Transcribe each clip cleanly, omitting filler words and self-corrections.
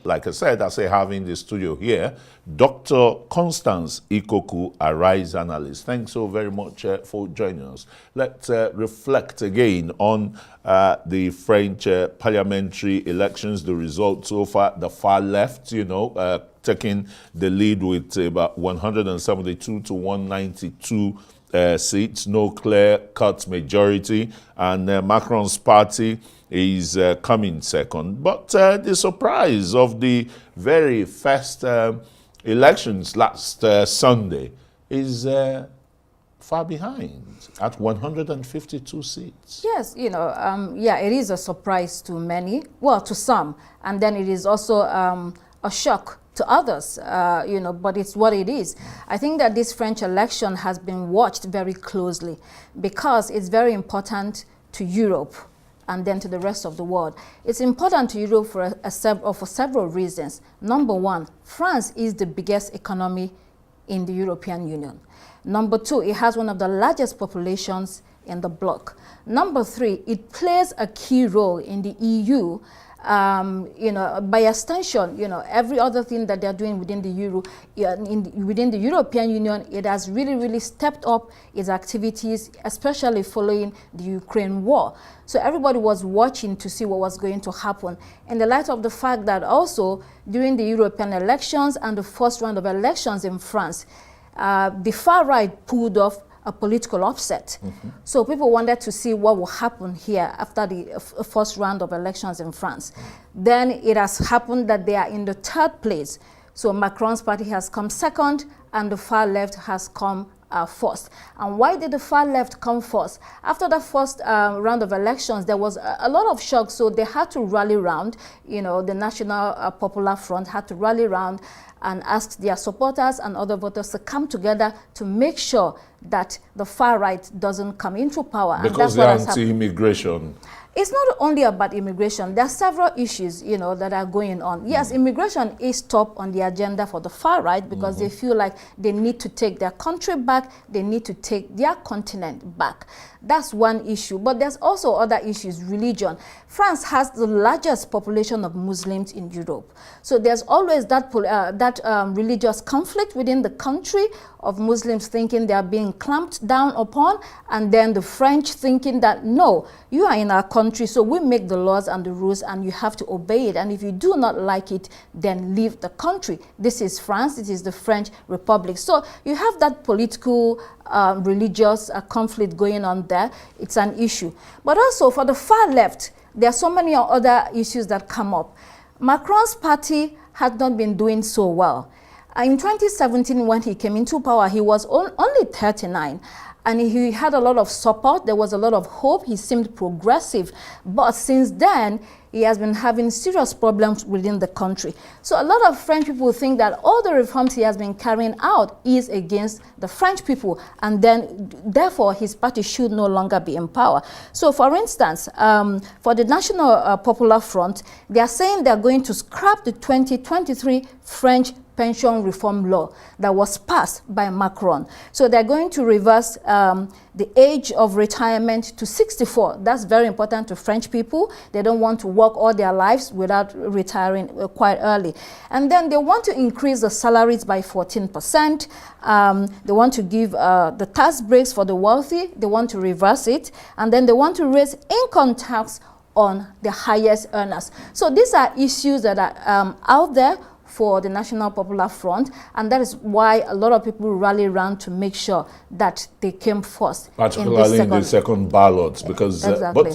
like I said, as I have in the studio here, Dr. Constance Ikokwu, a RISE analyst. Thanks so very much for joining us. Let's reflect again on the French parliamentary elections, the results so far, the far left, taking the lead with about 172 to 192 seats, no clear-cut majority, and Macron's party is coming second. But the surprise of the very first elections last Sunday is far behind at 152 seats. Yes, yeah, it is a surprise to many, well, to some, and then it is also a shock to others, but it's what it is. I think that this French election has been watched very closely because it's very important to Europe and then to the rest of the world. It's important to Europe for several reasons. Number one, France is the biggest economy in the European Union. Number two, it has one of the largest populations in the bloc. Number three, it plays a key role in the EU. By extension, every other thing that they're doing within the European Union, it has really stepped up its activities, especially following the Ukraine war. So everybody was watching to see what was going to happen. In the light of the fact that also during the European elections and the first round of elections in France, the far right pulled off a political upset. Mm-hmm. So people wanted to see what will happen here after the first round of elections in France. Then it has happened that they are in the third place. So Macron's party has come second and the far left has come first. And why did the far left come first? After the first round of elections, there was a lot of shock, so they had to rally round. The National Popular Front had to rally round and ask their supporters and other voters to come together to make sure that the far right doesn't come into power. Because they're anti-immigration. It's not only about immigration. There are several issues, that are going on. Yes, immigration is top on the agenda for the far right because they feel like they need to take their country back, they need to take their continent back. That's one issue. But there's also other issues, religion. France has the largest population of Muslims in Europe. So there's always that religious conflict within the country of Muslims thinking they are being clamped down upon, and then the French thinking that, no, you are in our country, so we make the laws and the rules and you have to obey it. And if you do not like it, then leave the country. This is France, this is the French Republic. So you have that political, religious conflict going on there. It's an issue. But also for the far left, there are so many other issues that come up. Macron's party had not been doing so well. In 2017, when he came into power, he was only 39. And he had a lot of support. There was a lot of hope. He seemed progressive. But since then, he has been having serious problems within the country. So a lot of French people think that all the reforms he has been carrying out is against the French people. And then, therefore, his party should no longer be in power. So, for instance, for the National Popular Front, they are saying they are going to scrap the 2023 French pension reform law that was passed by Macron. So they're going to reverse the age of retirement to 64. That's very important to French people. They don't want to work all their lives without retiring quite early. And then they want to increase the salaries by 14%. They want to give the tax breaks for the wealthy. They want to reverse it. And then they want to raise income tax on the highest earners. So these are issues that are out there for the National Popular Front, and that is why a lot of people rally around to make sure that they came first. Particularly in the second ballot, because, exactly.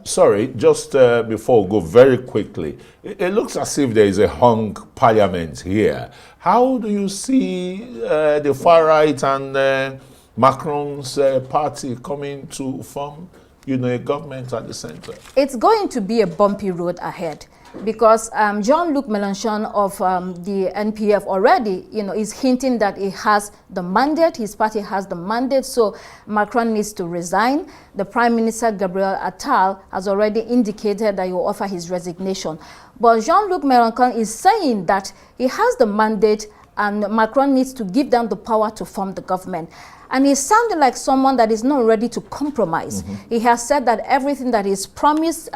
Sorry, just before we go very quickly, it looks as if there is a hung parliament here. How do you see the far right and Macron's party coming to form, a government at the center? It's going to be a bumpy road ahead, because Jean-Luc Mélenchon of the NPF already, is hinting that he has the mandate, his party has the mandate, so Macron needs to resign. The Prime Minister, Gabriel Attal, has already indicated that he will offer his resignation. But Jean-Luc Mélenchon is saying that he has the mandate and Macron needs to give them the power to form the government. And he's sounding like someone that is not ready to compromise. He has said that everything that he's promised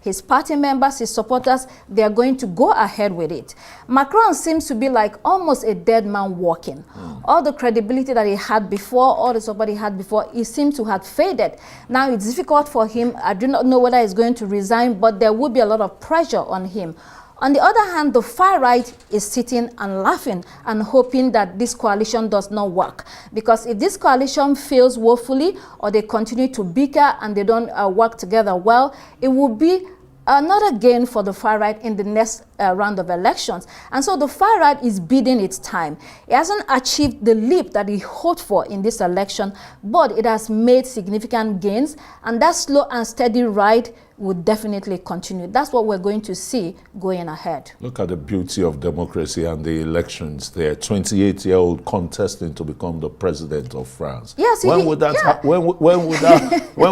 his party members, his supporters, they are going to go ahead with it. Macron seems to be like almost a dead man walking. All the credibility that he had before, all the support he had before, he seems to have faded. Now it's difficult for him. I do not know whether he's going to resign, but there will be a lot of pressure on him. On the other hand, the far right is sitting and laughing and hoping that this coalition does not work. Because if this coalition fails woefully, or they continue to bicker and they don't work together well, it will be another gain for the far right in the next round of elections. And so the far right is biding its time. It hasn't achieved the leap that it hoped for in this election, but it has made significant gains, and that slow and steady ride would definitely continue. That's what we're going to see going ahead. Look at the beauty of democracy and the elections there. 28-year-old contesting to become the president of France. Yes, when would that when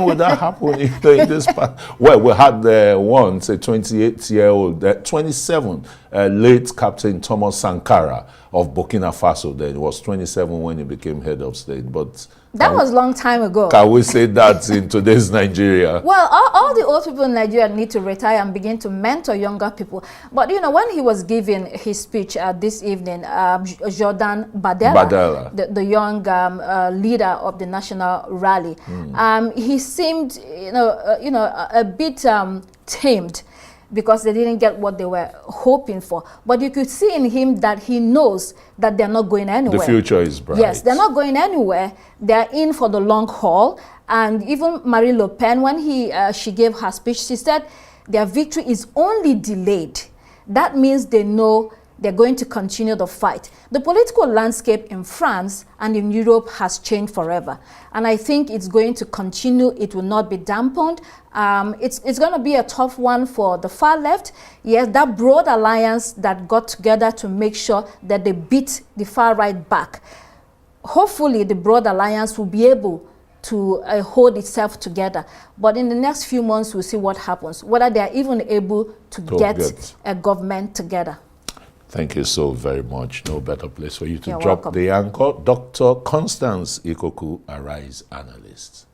would that happen in this part? Well, we had once a 28-year-old, 27, late Captain Thomas Sankara of Burkina Faso. Then he was 27 when he became head of state, but that was a long time ago. Can we say that in today's Nigeria? Well, all the old people in Nigeria need to retire and begin to mentor younger people. But, you know, when he was giving his speech this evening, Jordan Bardella, the young leader of the national rally, he seemed, a bit tamed, because they didn't get what they were hoping for. But you could see in him that he knows that they're not going anywhere. The future is bright. Yes, they're not going anywhere. They're in for the long haul. And even Marine Le Pen, when she gave her speech, she said their victory is only delayed. That means they know they're going to continue the fight. The political landscape in France and in Europe has changed forever. And I think it's going to continue. It will not be dampened. It's going to be a tough one for the far left. Yes, that broad alliance that got together to make sure that they beat the far right back. Hopefully, the broad alliance will be able to hold itself together. But in the next few months, we'll see what happens, whether they are even able to get a government together. Thank you so very much. No better place for you to You're drop welcome. the anchor. Dr. Constance Ikokwu, Arise analyst.